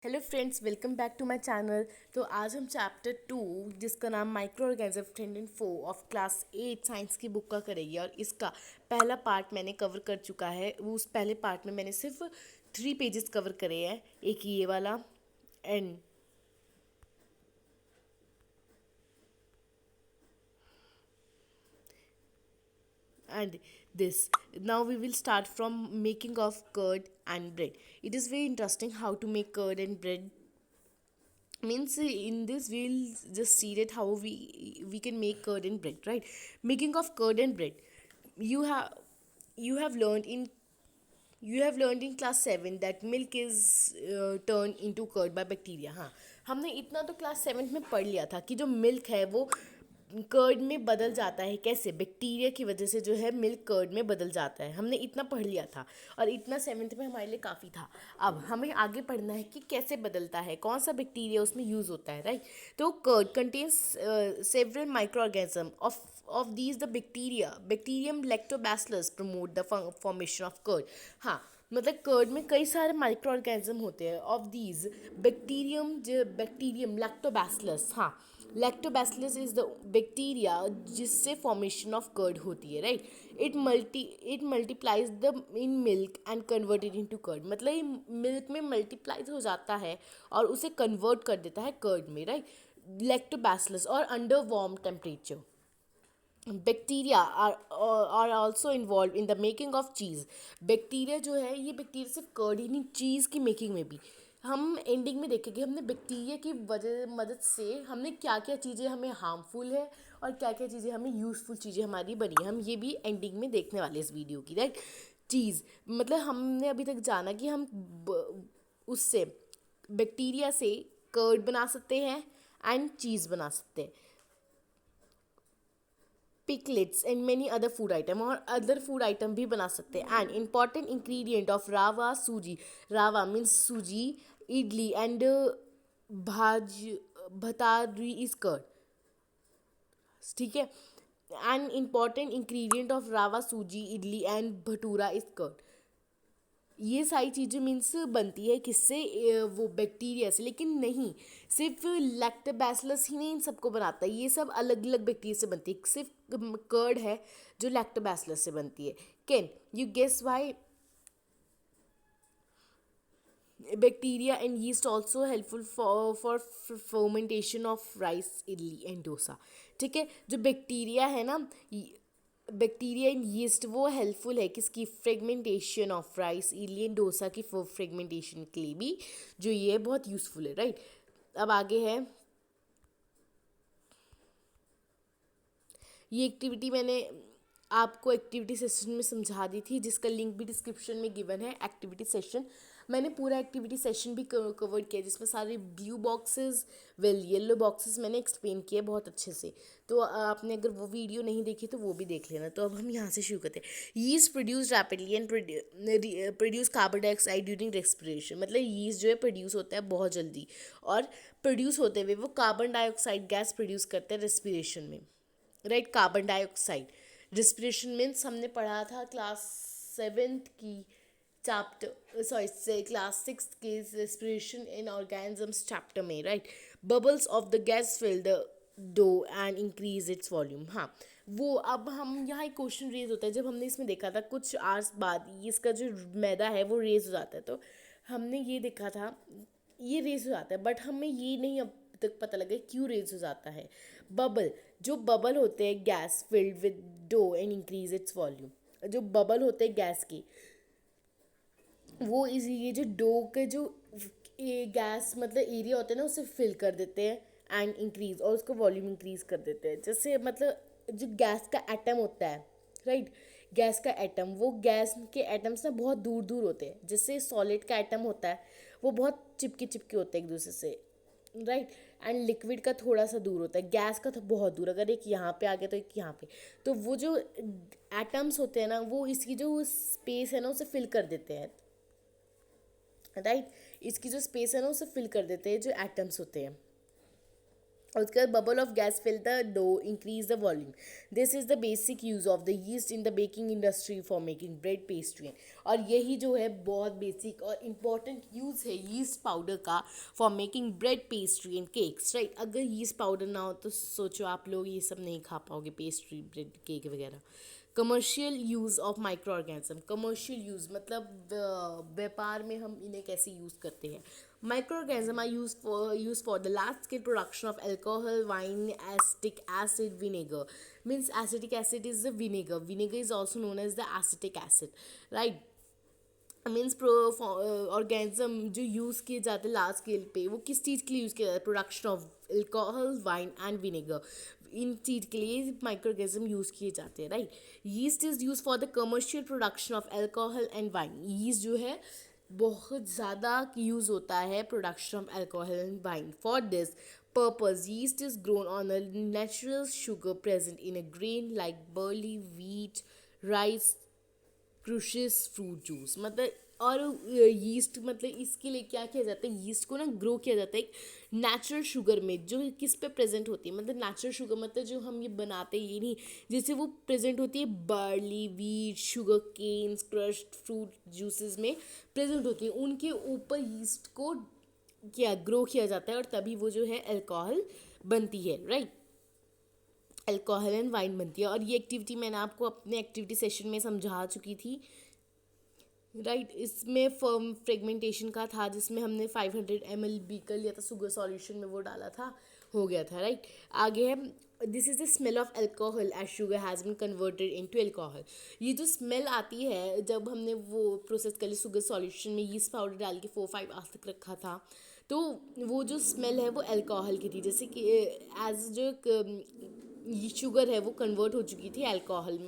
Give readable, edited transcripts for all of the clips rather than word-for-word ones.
Hello friends, welcome back to my channel. तो आज हम चैप्टर 2 जिसका नाम microorganism 3 and 4 of class 8 science की बुक का करेंगे। और इसका पहला पार्ट मैंने कवर कर चुका है। उस पहले पार्ट में मैंने सिर्फ 3 पेजेस कवर करे हैं, एक ये वाला and and this. Now we will start from making of curd and bread. It is very interesting how to make curd and bread. Means in this we'll just see that how we can make curd and bread, right? Making of curd and bread. You have you have learned in you have learned in class 7 that milk is turned into curd by bacteria. हाँ, हमने इतना तो class 7 में पढ़ लिया था कि जो मिल्क है वो कर्ड में बदल जाता है। कैसे? बैक्टीरिया की वजह से जो है मिल्क कर्ड में बदल जाता है। हमने इतना पढ़ लिया था और इतना 7th में हमारे लिए काफ़ी था। अब हमें आगे पढ़ना है कि कैसे बदलता है, कौन सा बैक्टीरिया उसमें यूज़ होता है, राइट? तो curd contains several microorganism of these the bacterium lactobacillus promote the formation of curd. हाँ, मतलब कर्ड में कई सारे माइक्रो ऑर्गेनिज्म होते हैं। ऑफ दीज बैक्टीरियम लैक्टोबैसिलस, हाँ, लैक्टोबैसिलस इज द बैक्टीरिया जिससे फॉर्मेशन ऑफ कर्ड होती है, right? It multiplies the in milk and converted into curd. मतलब ये मिल्क में मल्टीप्लाइज हो जाता है और उसे कन्वर्ट कर देता है कर्ड में, राइट? लैक्टोबैसिलस और under warm temperature bacteria are also involve in the making of cheese. Bacteria जो है, ये बैक्टीरिया सिर्फ कर्ड ही नहीं, चीज़ की मेकिंग में भी। हम एंडिंग में देखेंगे हमने बैक्टीरिया की वजह मदद से हमने क्या क्या चीज़ें हमें हार्मफुल है और क्या क्या चीज़ें हमें यूज़फुल चीज़ें हमारी बनी है। हम ये भी एंडिंग में देखने वाले इस वीडियो की, राइट? चीज़ मतलब हमने अभी तक जाना कि हम उससे बैक्टीरिया से कर्ड बना सकते हैं एंड चीज़ बना सकते हैं, pikelets and many other food item, और अदर फूड आइटम भी बना सकते हैं। And important ingredient of rava sooji, rava means सूजी, इडली एंड भाज भतारी इज कर्ड, ठीक है? And important ingredient of rava suji, idli and bhatura is curd. ये सारी चीज़ें मीन्स बनती है किससे? वो बैक्टीरिया से। लेकिन नहीं, सिर्फ लैक्टोबैसिलस ही नहीं इन सबको बनाता है, ये सब अलग अलग बैक्टीरिया से बनती है। सिर्फ कर्ड है जो लैक्टोबैसिलस से बनती है। Can you guess why bacteria and yeast also helpful for fermentation of rice, idli and dosa, ठीक है? जो बैक्टीरिया है ना, बैक्टीरिया इन यीस्ट वो हेल्पफुल है किसकी? Fragmentation of rice, idli and dosa की फ्रेगमेंटेशन के लिए भी जो ये बहुत यूज़फुल है, राइट? अब आगे है, ये एक्टिविटी मैंने आपको एक्टिविटी सेशन में समझा दी थी, जिसका लिंक भी डिस्क्रिप्शन में गिवन है। एक्टिविटी सेशन मैंने पूरा एक्टिविटी सेशन भी कवर किया, जिसमें सारे ब्लू बॉक्सेस येलो बॉक्सेस मैंने एक्सप्लेन किए बहुत अच्छे से। तो आपने अगर वो वीडियो नहीं देखी तो वो भी देख लेना। तो अब हम यहाँ से शुरू करते हैं। Yeast produce rapidly and produce carbon dioxide during respiration. मतलब यीस्ट जो है प्रोड्यूस होता है बहुत जल्दी, और प्रोड्यूस होते हुए वो कार्बन डाइऑक्साइड गैस प्रोड्यूस करते हैं रेस्पिरेशन में, right? Carbon dioxide respiration means हमने पढ़ा था क्लास 7th की चैप्टर, सॉरी से क्लास 6 के रिस्पिरेशन इन ऑर्गेनिजम्स चैप्टर में, right? Bubbles of the gas fill the dough and increase its volume. हाँ, वो अब हम यहाँ एक क्वेश्चन रेज होता है। जब हमने इसमें देखा था कुछ आवर्स बाद, इसका जो मैदा है वो रेज हो जाता है, तो हमने ये देखा था ये रेज हो जाता है, बट हमें ये नहीं अब तक पता लगा क्यों रेज हो जाता है। बबल, जो बबल होते हैं gas filled with dough and increase its volume, जो बबल होते हैं गैस की, वो इसी ये जो डो के जो गैस मतलब एरिया होता है ना, उसे फिल कर देते हैं एंड इंक्रीज, और उसका वॉल्यूम इंक्रीज कर देते हैं। जैसे मतलब जो गैस का एटम होता है, राइट? गैस का एटम, वो गैस के एटम्स ना बहुत दूर दूर होते हैं। जैसे सॉलिड का एटम होता है वो बहुत चिपके चिपके होते हैं एक दूसरे से, राइट? एंड लिक्विड का थोड़ा सा दूर होता है, गैस का तो बहुत दूर। अगर एक यहाँ पे आ गया तो एक यहाँ पे, तो वो जो एटम्स होते हैं ना, वो इसकी जो स्पेस है ना उसे फिल कर देते हैं, राइट? इसकी जो स्पेस है ना उसे फिल कर देते हैं जो एटम्स होते हैं। उसके बाद bubble of gas fill the dough increase the volume. This is the basic use of the yeast in the baking industry for making bread pastry. और यही जो है बहुत बेसिक और इम्पॉर्टेंट यूज़ है यीस्ट पाउडर का for making bread pastry and cakes, right. अगर yeast powder ना हो तो सोचो आप लोग ये सब नहीं खा पाओगे, पेस्ट्री ब्रेड केक वगैरह. Commercial use of microorganism. Commercial use मतलब व्यापार में हम इन्हें कैसे यूज़ करते हैं. Microorganism are used for the large scale production of alcohol, wine, acetic acid, vinegar. Means acetic acid is the vinegar. Vinegar is also known as the acetic acid, right. Means organism जो use किए जाते हैं large scale पे, वो किस चीज़ के लिए use किया जाता है. Production of alcohol, wine and vinegar. इन चीज़ के लिए माइक्रो ऑर्गेनिज्म यूज़ किए जाते हैं, right. Yeast is use for the commercial production of alcohol and wine. Yeast जो है बहुत ज़्यादा यूज़ होता है production of alcohol and wine. For this purpose, yeast is grown on a natural sugar present in a grain like barley, wheat, rice, क्रूशियस fruit juice. मतलब और yeast मतलब इसके लिए क्या किया जाता है, यीस्ट को ना ग्रो किया जाता है एक नेचुरल शुगर में जो किस पे प्रेजेंट होती है. मतलब नेचुरल शुगर मतलब जो हम ये बनाते हैं ये नहीं, जैसे वो प्रेजेंट होती है barley, wheat, sugar canes, crushed fruit juices में प्रेजेंट होती है. उनके ऊपर यीस्ट को क्या ग्रो किया जाता है और तभी वो जो है अल्कोहल बनती है, राइट. अल्कोहल एंड वाइन बनती है. और ये एक्टिविटी मैंने आपको अपने एक्टिविटी सेशन में समझा चुकी थी, राइट. इसमें फर्म फ्रेगमेंटेशन का था जिसमें हमने 500 ml बीकर लिया था, शुगर सॉल्यूशन में वो डाला था, हो गया था, राइट. आगे है this is the smell of alcohol as sugar has been converted into alcohol. ये जो स्मेल आती है जब हमने वो प्रोसेस कर ली शुगर सॉल्यूशन में यीस्ट पाउडर डाल के 4-5 आज तक रखा था, तो वो जो स्मेल है वो अल्कोहल की थी. जैसे कि एज जो ये शुगर है वो कन्वर्ट हो चुकी थी अल्कोहल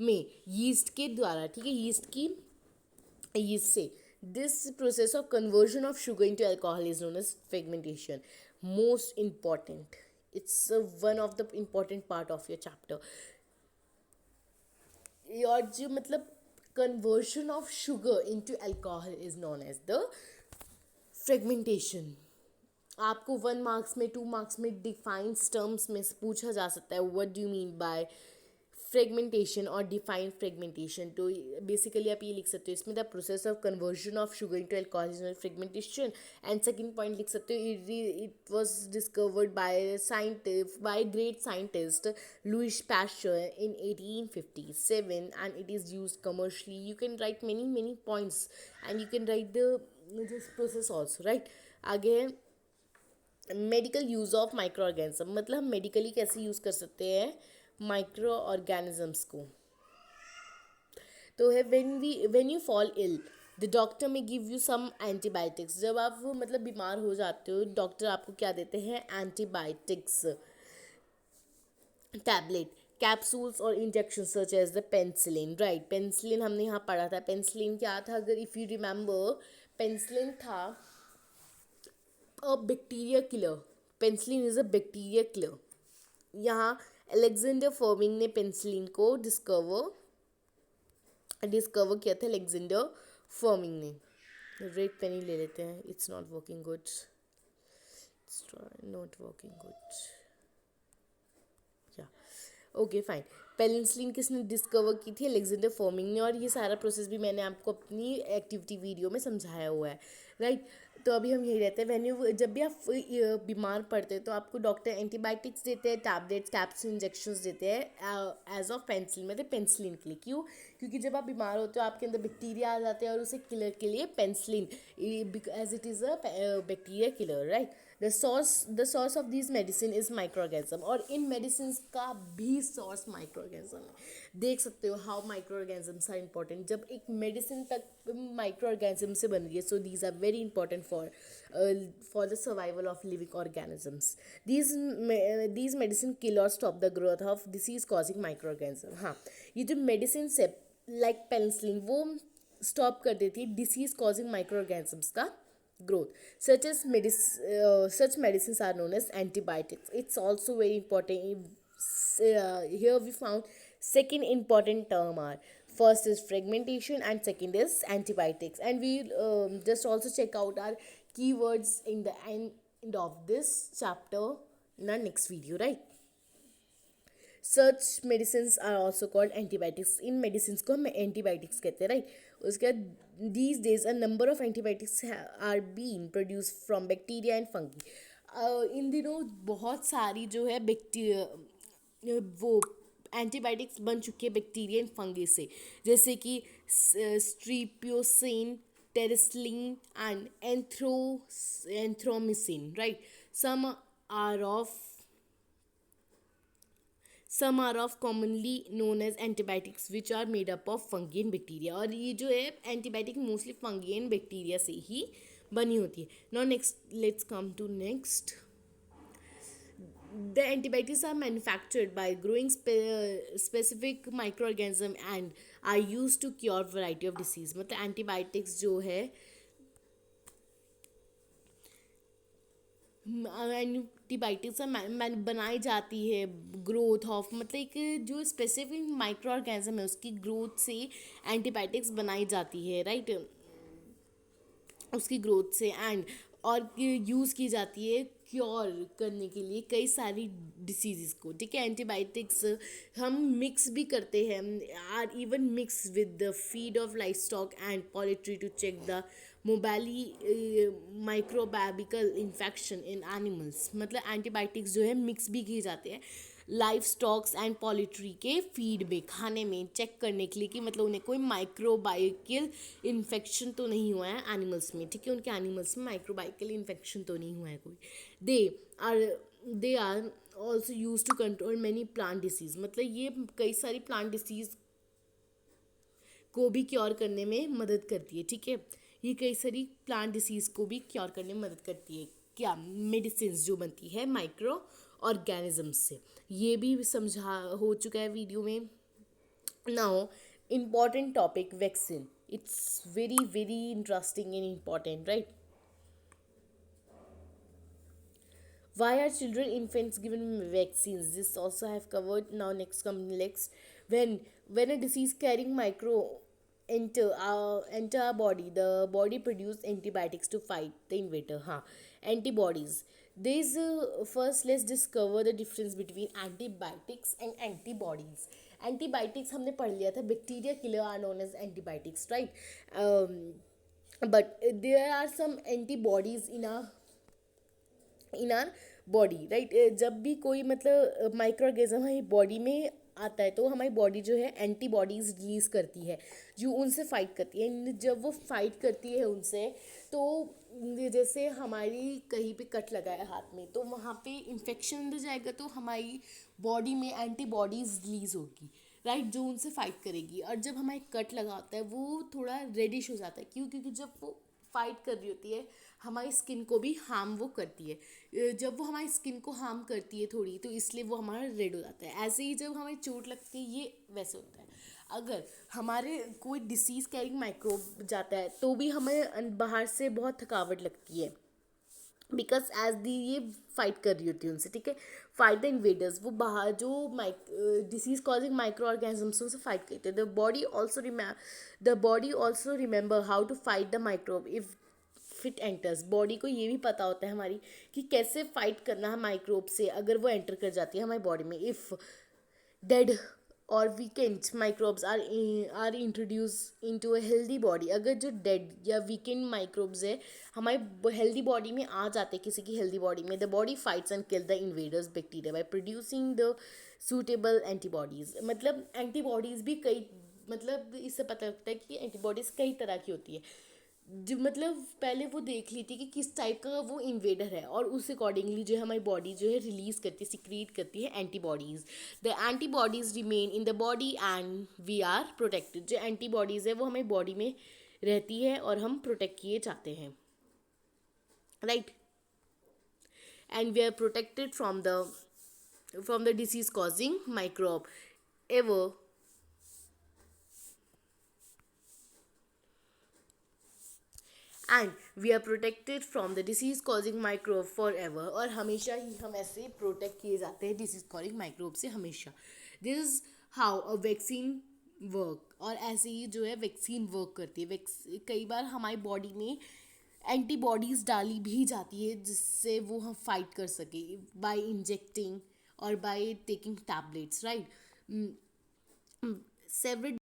में यीस्ट के द्वारा, ठीक है, यीस्ट से. This process of conversion of sugar into alcohol is known as fragmentation. Most important, it's one of the important part of your chapter. और जो मतलब conversion of sugar into alcohol is known as the fragmentation. आपको 1 marks में 2 marks में defines terms में पूछा जा सकता है what do you mean by fragmentation और डिफाइन फ्रेगमेंटेशन. तो बेसिकली आप ये लिख सकते हो इसमें the process of conversion of sugar into alcohol fragmentation. And second point लिख सकते हो it was discovered by great scientist Louis Pasteur in 1857 and it is used commercially. You can write many points and you can write this process also, right. आगे medical use of micro organism. मतलब हम medically कैसे use कर सकते हैं micro organisms को. तो है when you fall ill the doctor may give you some antibiotics. जब आप मतलब बीमार हो जाते हो डॉक्टर आपको क्या देते हैं, एंटीबायोटिक्स, टैबलेट, कैप्सूल्स और injection such as the penicillin, right. Penicillin हमने यहाँ पढ़ा था. पेंसिलिन क्या था, अगर इफ़ यू रिमेंबर, पेंसिलिन था अ bacteria killer. Penicillin is a bacteria killer. यहाँ अलेक्जेंडर फर्मिंग ने पेंसिलिन को डिस्कवर किया था. अलेक्जेंडर फर्मिंग ने. रेड पेन ही ले लेते हैं. It's not working good. या ओके फाइन. पेनिसिलिन किसने डिस्कवर की थी, अलेक्जेंडर फर्मिंग ने. और ये सारा प्रोसेस भी मैंने आपको अपनी एक्टिविटी वीडियो में समझाया हुआ है, राइट. तो अभी हम यही रहते हैं जब भी आप बीमार पड़ते हैं तो आपको डॉक्टर एंटीबायोटिक्स देते हैं, टैबलेट्स, कैप्सूल, इंजेक्शंस देते हैं एज ऑफ पेंसिलिन, मतलब पेंसिलिन के लिए. क्यों? क्योंकि जब आप बीमार होते हो आपके अंदर बैक्टीरिया आ जाते हैं और उसे किलर के लिए penicillin, as it is a bacteria killer, right. The source of this medicine is microorganism. और इन मेडिसिन का भी सोर्स माइक्रो ऑर्गेनिज्म है. देख सकते हो how micro organisms are important. जब एक मेडिसिन तक माइक्रो ऑर्गेनिज्म से बन रही है, so these are very important for the survival of living organisms. These medicine kill और stop the growth of disease causing micro organism. हाँ, ये जो मेडिसिन है लाइक पेनिसिलिन वो स्टॉप कर देती है डिसीज कॉजिंग माइक्रो ऑर्गेनिजम्स का growth. Such medicines are known as antibiotics. It's also very important. Here we found second important term are first is fragmentation and second is antibiotics. And we just also check out our keywords in the end of this chapter, in our next video, right? Such medicines are also called antibiotics. In medicines को हम antibiotics कहते हैं, right? उसके बाद these days a number of antibiotics are being produced from bacteria and fungi. इन दिनों बहुत सारी जो है बैक्टीरिया वो एंटीबायोटिक्स बन चुकी है बैक्टीरिया एंड फंगी से, जैसे कि streptomycin, tetracycline and erythromycin, right. Some are of some are of commonly known as antibiotics which are made up of fungi and bacteria. और ये जो है antibiotic mostly fungi and bacteria से ही बनी होती है. Now next let's come to next. The antibiotics are manufactured by growing specific microorganism and are used to cure variety of disease. मतलब एंटीबायोटिक्स जो है एंटीबायोटिक्स बनाई जाती है ग्रोथ ऑफ, मतलब एक जो स्पेसिफिक माइक्रो ऑर्गेनिज्म है उसकी ग्रोथ से एंटीबायोटिक्स बनाई जाती है, राइट. उसकी ग्रोथ से एंड और यूज़ की जाती है क्योर करने के लिए कई सारी डिसीज़ को, ठीक है. एंटीबायोटिक्स हम मिक्स भी करते हैं, or even mix with the feed of life stock and poultry to check the mobile microbial infection in animals. मतलब एंटीबायोटिक्स जो है मिक्स भी किए जाते हैं लाइफ स्टॉक्स एंड पोल्ट्री के फीड में, खाने में चेक करने के लिए कि मतलब उन्हें कोई माइक्रोबाइकल इन्फेक्शन तो नहीं हुआ है एनिमल्स में, ठीक है. उनके एनिमल्स में माइक्रोबाइकल इन्फेक्शन तो नहीं हुआ है कोई. They are also use to control many plant diseases. मतलब ये कई सारी प्लांट डिसीज़ को भी क्योर करने में मदद करती है, ठीक है. ये कई सारी प्लांट डिसीज़ को भी क्योर करने में मदद करती है. क्या मेडिसिन जो बनती है माइक्रो ऑर्गेनिज्म से, ये भी समझा हो चुका है वीडियो में. Now important topic vaccine. It's very very interesting and important, right. Why are children, infants given vaccines? This also I have covered. Now next come next. When a disease carrying micro enter our body, the body produce antibiotics to fight the invader. हाँ, antibodies. This first let's discover the difference between antibiotics and antibodies. Antibiotics हमने पढ़ लिया था, bacteria killer are known as antibiotics, right? But there are some antibodies in our body, right. जब भी कोई मतलब micro organism हमारी बॉडी में आता है तो हमारी बॉडी जो है एंटीबॉडीज़ रिलीज़ करती है जो उनसे फाइट करती है. जब वो फाइट करती है उनसे, तो जैसे हमारी कहीं पे कट लगा है हाथ में तो वहाँ पे इन्फेक्शन अंदर जाएगा तो हमारी बॉडी में एंटीबॉडीज़ रिलीज़ होगी, राइट, जो उनसे फाइट करेगी. और जब हमारे कट लगा होता है वो थोड़ा रेडिश हो जाता है. क्यों? क्योंकि जब वो फाइट कर रही होती है हमारी स्किन को भी हार्म वो करती है. जब वो हमारी स्किन को हार्म करती है थोड़ी, तो इसलिए वो हमारा रेड हो जाता है. ऐसे ही जब हमें चोट लगती है ये वैसे होता है. अगर हमारे कोई डिसीज़ कैरिंग माइक्रोब जाता है तो भी हमें बाहर से बहुत थकावट लगती है, बिकॉज एज दी ये फाइट कर रही होती है उनसे, ठीक है. फाइट द इन्वेडर्स, वो बाहर जो डिसीज कॉजिंग माइक्रो ऑर्गेनिजम्स उनसे फाइट करते हैं. The body also remember how to fight the microbe if fit enters. Body को ये भी पता होता है हमारी कि कैसे फाइट करना है माइक्रोब से अगर वो एंटर कर जाती है हमारी बॉडी में. If dead or weekend microbes are introduce into a healthy body, अगर जो डेड या वीकेंड माइक्रोब्स है हमारी हेल्दी बॉडी में आ जाते हैं किसी की हेल्दी बॉडी में, the body fights and kill the invaders bacteria by producing the suitable antibodies. मतलब एंटीबॉडीज़ भी कई, मतलब इससे पता लगता है कि एंटीबॉडीज़ कई तरह की होती है. जो मतलब पहले वो देख ली थी कि किस टाइप का वो इन्वेडर है और उस अकॉर्डिंगली जो है हमारी बॉडी जो है रिलीज़ करती है, सिक्रीट करती है antibodies. The antibodies remain in the body and we are protected. जो एंटीबॉडीज़ है वो हमारी बॉडी में रहती है और हम प्रोटेक्ट किए जाते हैं, right. And we are protected from the disease causing microbe ever. And we are protected from the disease causing microbe forever. और हमेशा ही हम ऐसे प्रोटेक्ट किए जाते हैं डिसीज कॉजिंग माइक्रोब से हमेशा. This is how a vaccine work. और ऐसे ही जो है वैक्सीन वर्क करती है. कई बार हमारी बॉडी में एंटीबॉडीज़ डाली भी जाती है जिससे वो हम फाइट कर सके बाय इंजेक्टिंग और by taking tablets, right. Several